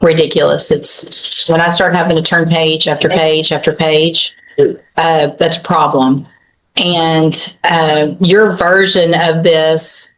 ridiculous. It's when I start having to turn page after page after page, that's a problem. And your version of this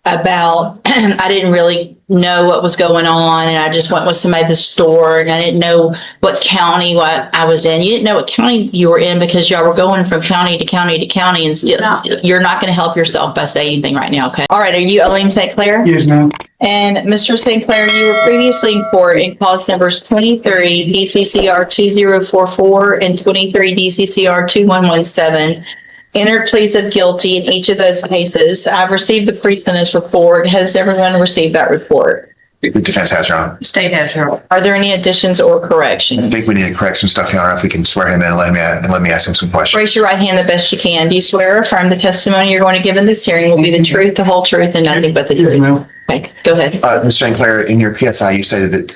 about I didn't really know what was going on, and I just went with somebody at the store, and I didn't know what county what I was in. You didn't know what county you were in because y'all were going from county to county to county, and still you're not going to help yourself by saying anything right now. Okay. All right. Are you Ela Sinclair? Yes, ma'am. And Mr. Sinclair, you were previously in court in clause numbers 23 DCCR 2044 and 23 DCCR 2117. Entered pleas of guilty in each of those cases. I've received the pre-sentence report. Has everyone received that report? The defense has, Your Honor. State has, Your Honor. Are there any additions or corrections? I think we need to correct some stuff, Your Honor, if we can swear him in and let me ask him some questions. Raise your right hand the best you can. Do you swear or affirm the testimony you're going to give in this hearing will be the truth, the whole truth, and nothing but the truth? Yes, ma'am. Okay, go ahead. Mr. Sinclair, in your PSI, you stated that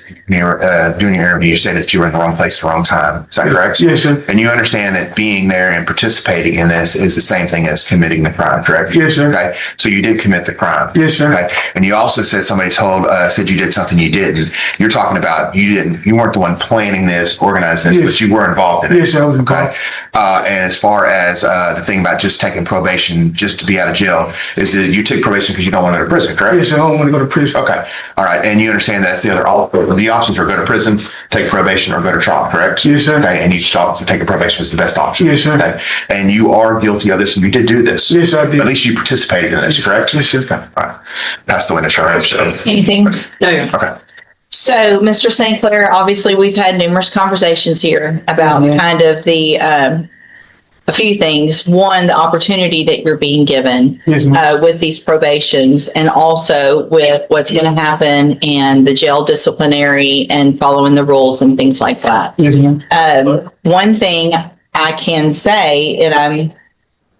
during your interview, you stated that you were in the wrong place at the wrong time. Is that correct? Yes, sir. And you understand that being there and participating in this is the same thing as committing the crime, correct? Yes, sir. Okay. So you did commit the crime. Yes, sir. Okay. And you also said somebody said you did something you didn't. You're talking about you weren't the one planning this, organizing this, Yes. but you were involved in it. Yes, I was involved. Okay. And as far as the thing about just taking probation just to be out of jail, is that you took probation because you don't want to go to prison, correct? Yes, sir. I don't want to go to prison. Okay. All right. And you understand that's the options are go to prison, take probation, or go to trial, correct? Yes, sir. Okay. And you thought taking probation was the best option. Yes, sir. Okay. And you are guilty of this, and you did do this. Yes, I did. At least you participated in this, correct? Yes, sir. Okay. All right. That's the way to show it. Anything? No. Okay. So, Mr. Sinclair, obviously we've had numerous conversations here about kind of the a few things. One, the opportunity that you're being given Yes, ma'am. with these probations, and also with what's going to happen and the jail disciplinary and following the rules and things like that. Yes, ma'am. One thing I can say, and I'm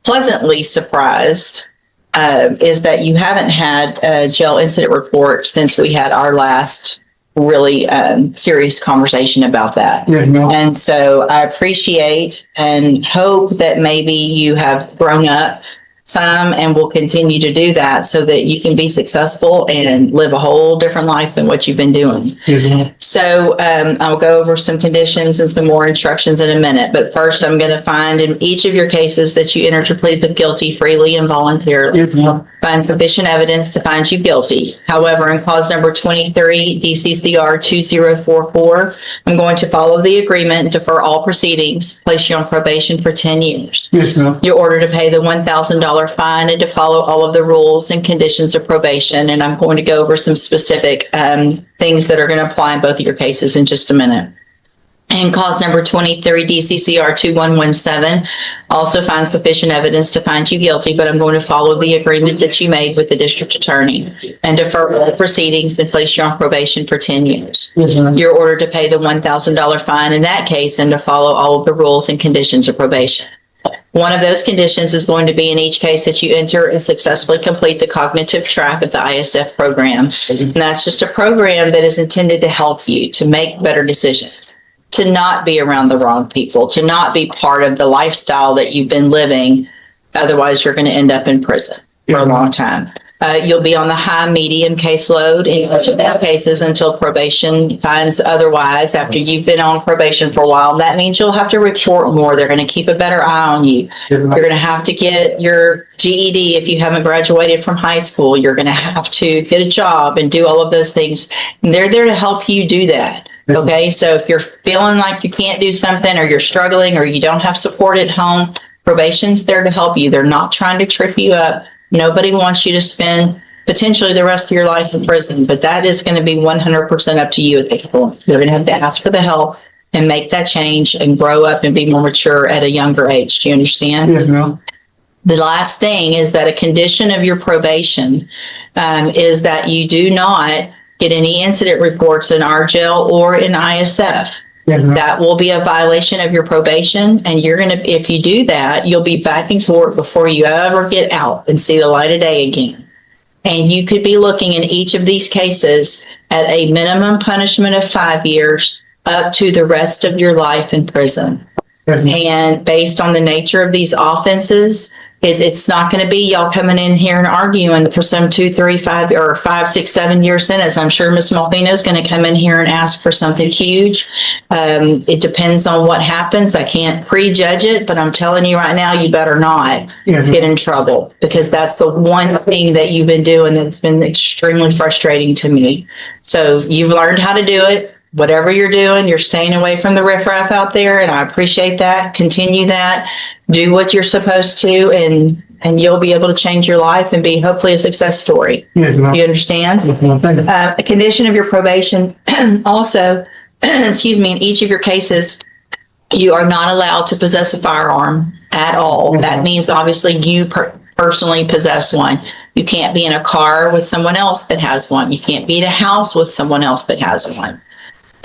pleasantly surprised, is that you haven't had a jail incident report since we had our last really serious conversation about that. Yes, ma'am. And so I appreciate and hope that maybe you have grown up some and will continue to do that so that you can be successful and live a whole different life than what you've been doing. Yes, ma'am. So I'll go over some conditions and some more instructions in a minute. But first, I'm going to find in each of your cases that you entered your pleas of guilty freely and voluntarily. Yes, ma'am. Find sufficient evidence to find you guilty. However, in clause number 23, DCCR 2044, I'm going to follow the agreement and defer all proceedings, place you on probation for 10 years. Yes, ma'am. You're ordered to pay the $1,000 fine and to follow all of the rules and conditions of probation. And I'm going to go over some specific things that are going to apply in both of your cases in just a minute. And clause number 23, DCCR 2117, also find sufficient evidence to find you guilty, but I'm going to follow the agreement that you made with the district attorney and defer all proceedings and place you on probation for 10 years. Yes, ma'am. You're ordered to pay the $1,000 fine in that case and to follow all of the rules and conditions of probation. One of those conditions is going to be in each case that you enter and successfully complete the cognitive track of the ISF program. And that's just a program that is intended to help you to make better decisions, to not be around the wrong people, to not be part of the lifestyle that you've been living. Otherwise, you're going to end up in prison for a long time. You'll be on the high medium caseload in each of those cases until probation finds otherwise. After you've been on probation for a while, that means you'll have to report more. They're going to keep a better eye on you. You're going to have to get your GED if you haven't graduated from high school. You're going to have to get a job and do all of those things. And they're there to help you do that. Okay, so if you're feeling like you can't do something or you're struggling or you don't have support at home, probation's there to help you. They're not trying to trip you up. Nobody wants you to spend potentially the rest of your life in prison, but that is going to be 100% up to you at this point. You're going to have to ask for the help and make that change and grow up and be more mature at a younger age. Do you understand? Yes, ma'am. The last thing is that a condition of your probation is that you do not get any incident reports in our jail or in ISF. Yes, ma'am. That will be a violation of your probation, and you're going to, if you do that, you'll be back in court before you ever get out and see the light of day again. And you could be looking in each of these cases at a minimum punishment of 5 years up to the rest of your life in prison. Yes, ma'am. And based on the nature of these offenses, It's not going to be y'all coming in here and arguing for some 2, 3, 5, or 5, 6, 7 year sentence. I'm sure Ms. Malvina is going to come in here and ask for something huge. It depends on what happens. I can't prejudge it, but I'm telling you right now, you better not get in trouble, because that's the one thing that you've been doing that's been extremely frustrating to me. So you've learned how to do it. Whatever you're doing, you're staying away from the riffraff out there, and I appreciate that. Continue that. Do what you're supposed to, and you'll be able to change your life and be hopefully a success story. Yes, ma'am. You understand? Yes, ma'am. Thank you. A condition of your probation also, excuse me, in each of your cases, you are not allowed to possess a firearm at all. That means obviously you personally possess one. You can't be in a car with someone else that has one. You can't be in a house with someone else that has one.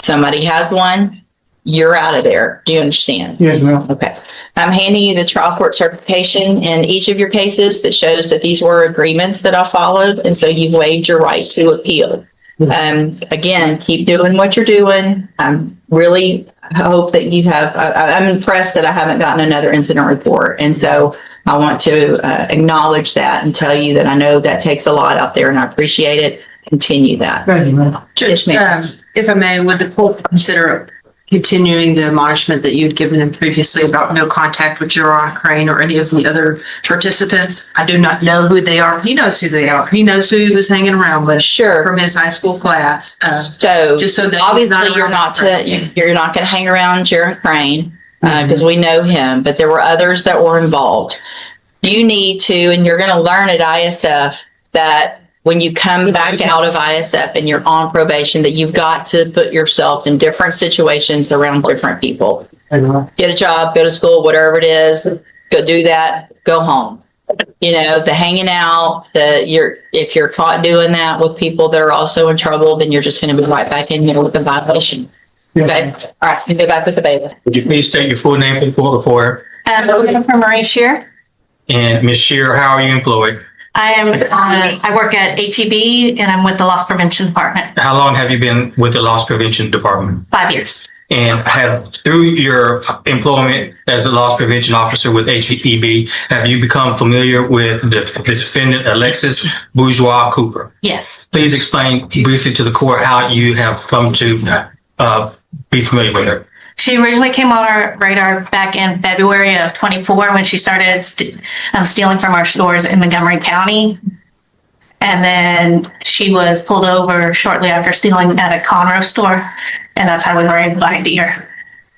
Somebody has one, you're out of there. Do you understand? Yes, ma'am. Okay. I'm handing you the trial court certification in each of your cases that shows that these were agreements that I followed, and so you've waived your right to appeal. Again, keep doing what you're doing. I'm really hope that you have, I'm impressed that I haven't gotten another incident report. And so I want to acknowledge that and tell you that I know that takes a lot out there, and I appreciate it. Continue that. Thank you, ma'am. Yes, ma'am. If I may, would the court consider continuing the admonishment that you'd given him previously about no contact with Jerron Crane or any of the other participants? I do not know who they are. He knows who they are. He knows who he was hanging around with. Sure. From his high school class. So just so that obviously you're not going to hang around Jerron Crane because we know him, but there were others that were involved. You need to, and you're going to learn at ISF that when you come back out of ISF and you're on probation, that you've got to put yourself in different situations around different people. Get a job, go to school, whatever it is, go do that, go home. You know, the hanging out, if you're caught doing that with people that are also in trouble, then you're just going to be right back in here with a violation. Okay? All right, you go back with the bailiff. Would you please state your full name for the court reporter? I'm from Marie Shear. And Ms. Shearer, how are you employed? I work at HEB and I'm with the Loss Prevention Department. How long have you been with the Loss Prevention Department? 5 years. And through your employment as a loss prevention officer with HEB, have you become familiar with the defendant, Alexis Cooper? Yes. Please explain briefly to the court how you have come to be familiar with her. She originally came on our radar back in February of 24 when she started stealing from our stores in Montgomery County. And then she was pulled over shortly after stealing at a Conroe store. And that's how we were able to find her.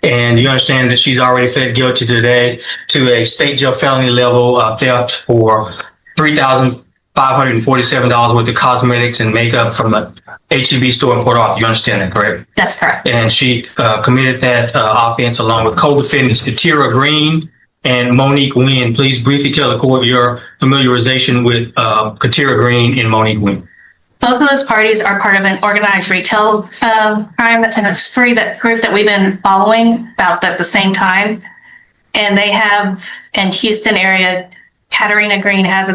And you understand that she's already pled guilty today to a state jail felony level theft for $3,547 worth of cosmetics and makeup from the HEB store in Port Arthur. You understand that, correct? That's correct. And she committed that offense along with co-defendants Katira Green and Monique Wynn. Please briefly tell the court your familiarization with Katira Green and Monique Wynn. Both of those parties are part of an organized retail crime and a spree group that we've been following about at the same time. And they have in Houston area, Katarina Green has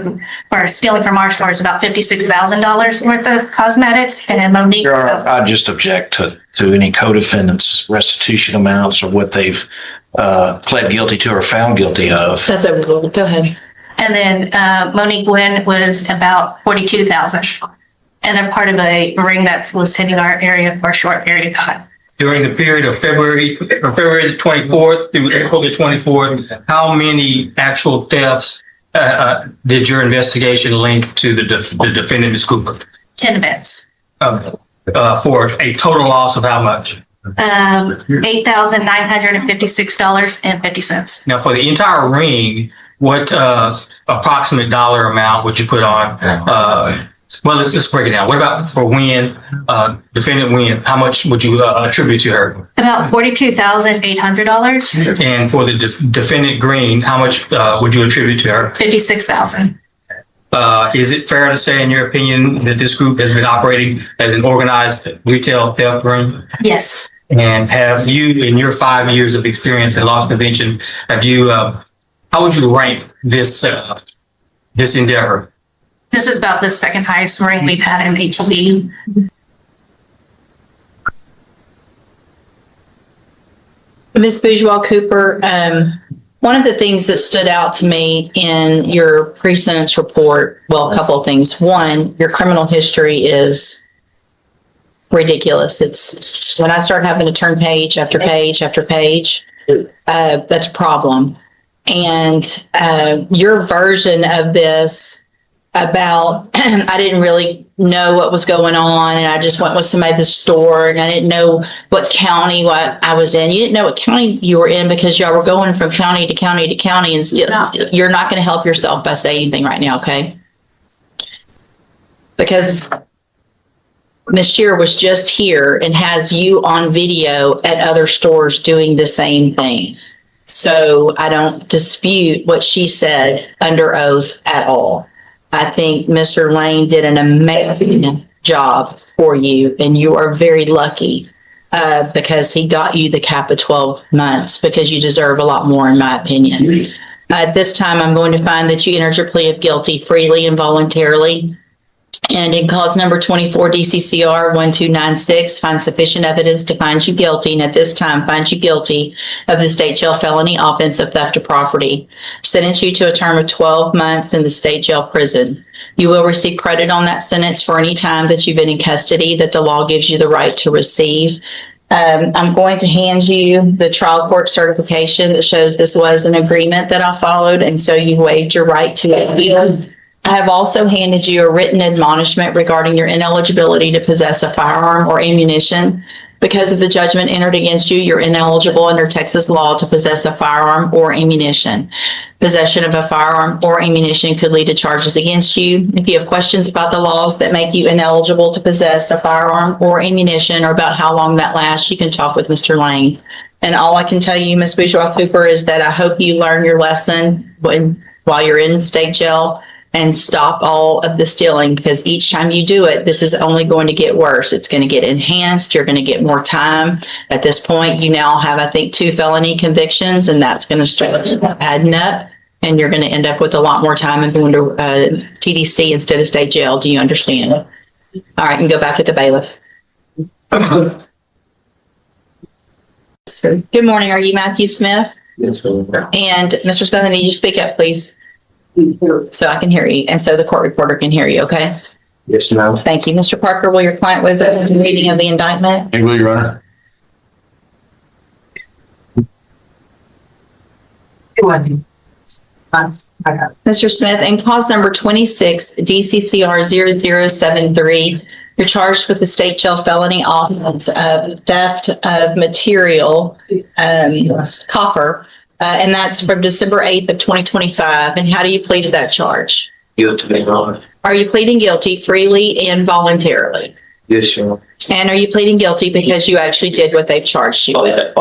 for stealing from our stores about $56,000 worth of cosmetics, and Monique. I just object to any co-defendants' restitution amounts or what they've pled guilty to or found guilty of. That's overruled. Go ahead. And then Monique Wynn was about $42,000. And they're part of a ring that was hitting our area for a short period of time. During the period of February the 24th through April the 24th, how many actual thefts did your investigation link to the defendant, Ms. Cooper? 10 events. For a total loss of how much? $8,956.50. Now, for the entire ring, what approximate dollar amount would you put on? Well, let's break it down. What about for Wynn, defendant Wynn? How much would you attribute to her? About $42,800. And for the defendant Green, how much would you attribute to her? $56,000. Is it fair to say, in your opinion, that this group has been operating as an organized retail theft ring? Yes. And have you, in your 5 years of experience in loss prevention, have you? How would you rank this endeavor? This is about the second highest ring we've had in HEB. Ms. Cooper, One of the things that stood out to me in your pre-sentence report, well, a couple of things. One, your criminal history is ridiculous. It's when I start having to turn page after page after page, that's a problem. And your version of this about I didn't really know what was going on, and I just went with somebody at the store, and I didn't know what county what I was in. You didn't know what county you were in because y'all were going from county to county to county, and still you're not going to help yourself by saying anything right now, okay? Because Ms. Shear was just here and has you on video at other stores doing the same things. So I don't dispute what she said under oath at all. I think Mr. Lane did an amazing job for you, and you are very lucky because he got you the cap of 12 months because you deserve a lot more, in my opinion. At this time, I'm going to find that you entered your plea of guilty freely and voluntarily. And in cause number 24 DCCR 1296, find sufficient evidence to find you guilty, and at this time find you guilty of the state jail felony offense of theft of property. Sentence you to a term of 12 months in the state jail prison. You will receive credit on that sentence for any time that you've been in custody that the law gives you the right to receive. I'm going to hand you the trial court certification that shows this was an agreement that I followed, and so you waived your right to appeal. I have also handed you a written admonishment regarding your ineligibility to possess a firearm or ammunition. Because of the judgment entered against you, you're ineligible under Texas law to possess a firearm or ammunition. Possession of a firearm or ammunition could lead to charges against you. If you have questions about the laws that make you ineligible to possess a firearm or ammunition or about how long that lasts, you can talk with Mr. Lane. And all I can tell you, Ms. Bourgeois Cooper, is that I hope you learn your lesson while you're in state jail, and stop all of the stealing, because each time you do it, this is only going to get worse. It's going to get enhanced. You're going to get more time. At this point, you now have, I think, 2 felony convictions, and that's going to start adding up, and you're going to end up with a lot more time and going to TDC instead of state jail. Do you understand? All right, and go back to the bailiff. Good morning. Are you Matthew Smith? Yes, ma'am. And Mr. Smith, I need you to speak up, please, so I can hear you, and so the court reporter can hear you, okay? Yes, ma'am. Thank you. Mr. Parker, will your client waive the reading of the indictment? I will, Your Honor. Mr. Smith, in cause number 26, DCCR 0073, you're charged with the state jail felony offense of theft of material, copper, and that's from December 8th of 2025. And how do you plead to that charge? Guilty, Your Honor. Are you pleading guilty freely and voluntarily? Yes, Your Honor. And are you pleading guilty because you actually did what they've charged you with?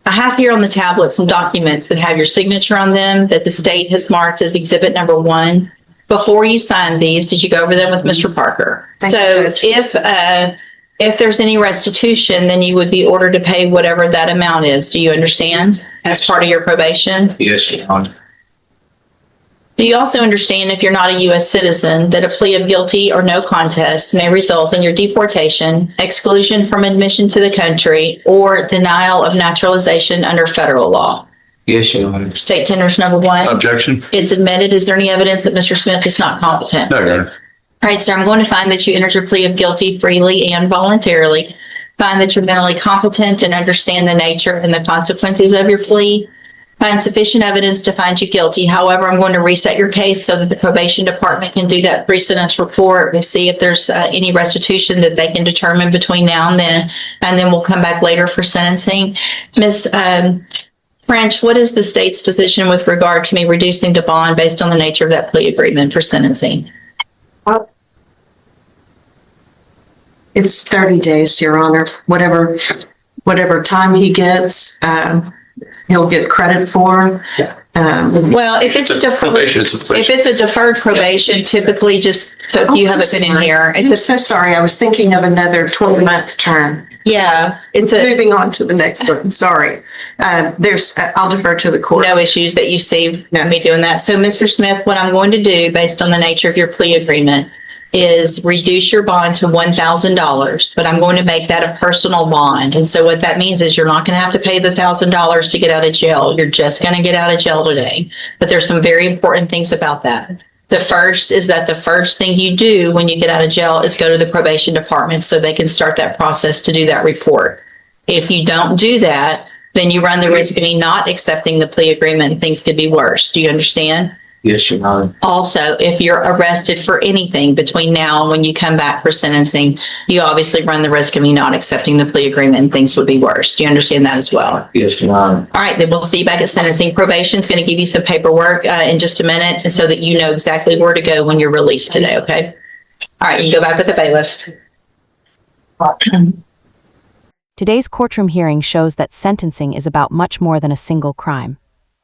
I have here on the tablet some documents that have your signature on them that the state has marked as exhibit number 1. Before you signed these, did you go over them with Mr. Parker? So if there's any restitution, then you would be ordered to pay whatever that amount is. Do you understand? As part of your probation? Yes, Your Honor. Do you also understand, if you're not a U.S. citizen, that a plea of guilty or no contest may result in your deportation, exclusion from admission to the country, or denial of naturalization under federal law? Yes, Your Honor. State tenders number 1. Objection. It's admitted. Is there any evidence that Mr. Smith is not competent? No, Your Honor. All right, sir, I'm going to find that you entered your plea of guilty freely and voluntarily. Find that you're mentally competent and understand the nature and the consequences of your plea. Find sufficient evidence to find you guilty. However, I'm going to reset your case so that the probation department can do that pre-sentence report and see if there's any restitution that they can determine between now and then we'll come back later for sentencing. Ms. French, what is the state's position with regard to me reducing the bond based on the nature of that plea agreement for sentencing? It's 30 days, Your Honor. Whatever time he gets, he'll get credit for. Well, if it's a deferred probation, typically just, so you haven't been in here. I'm so sorry. I was thinking of another 12-month term. Yeah, Moving on to the next one. Sorry. I'll defer to the court. no issues that you see me doing that. So, Mr. Smith, what I'm going to do based on the nature of your plea agreement, is reduce your bond to $1,000, but I'm going to make that a personal bond. And so what that means is you're not going to have to pay the $1,000 to get out of jail. You're just going to get out of jail today. But there's some very important things about that. The first is that the first thing you do when you get out of jail is go to the probation department so they can start that process to do that report. If you don't do that, then you run the risk of me not accepting the plea agreement and things could be worse. Do you understand? Yes, Your Honor. Also, if you're arrested for anything between now and when you come back for sentencing, you obviously run the risk of me not accepting the plea agreement and things would be worse. Do you understand that as well? Yes, Your Honor. All right, then we'll see you back at sentencing. Probation is going to give you some paperwork in just a minute, and so that you know exactly where to go when you're released today, okay? All right, you go back with the bailiff. Today's courtroom hearing shows that sentencing is about much more than a single crime.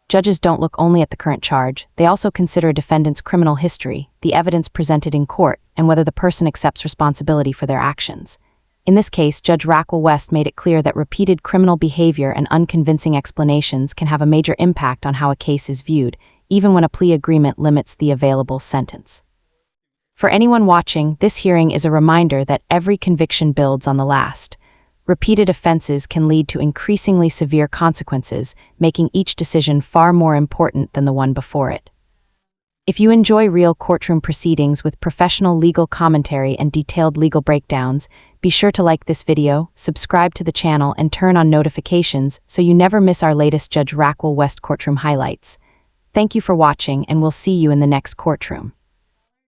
Judges don't look only at the current charge, they also consider a defendant's criminal history, the evidence presented in court, and whether the person accepts responsibility for their actions. In this case, Judge Raquel West made it clear that repeated criminal behavior and unconvincing explanations can have a major impact on how a case is viewed, even when a plea agreement limits the available sentence. For anyone watching, this hearing is a reminder that every conviction builds on the last. Repeated offenses can lead to increasingly severe consequences, making each decision far more important than the one before it. If you enjoy real courtroom proceedings with professional legal commentary and detailed legal breakdowns, be sure to like this video, subscribe to the channel, and turn on notifications so you never miss our latest Judge Raquel West courtroom highlights. Thank you for watching, and we'll see you in the next courtroom.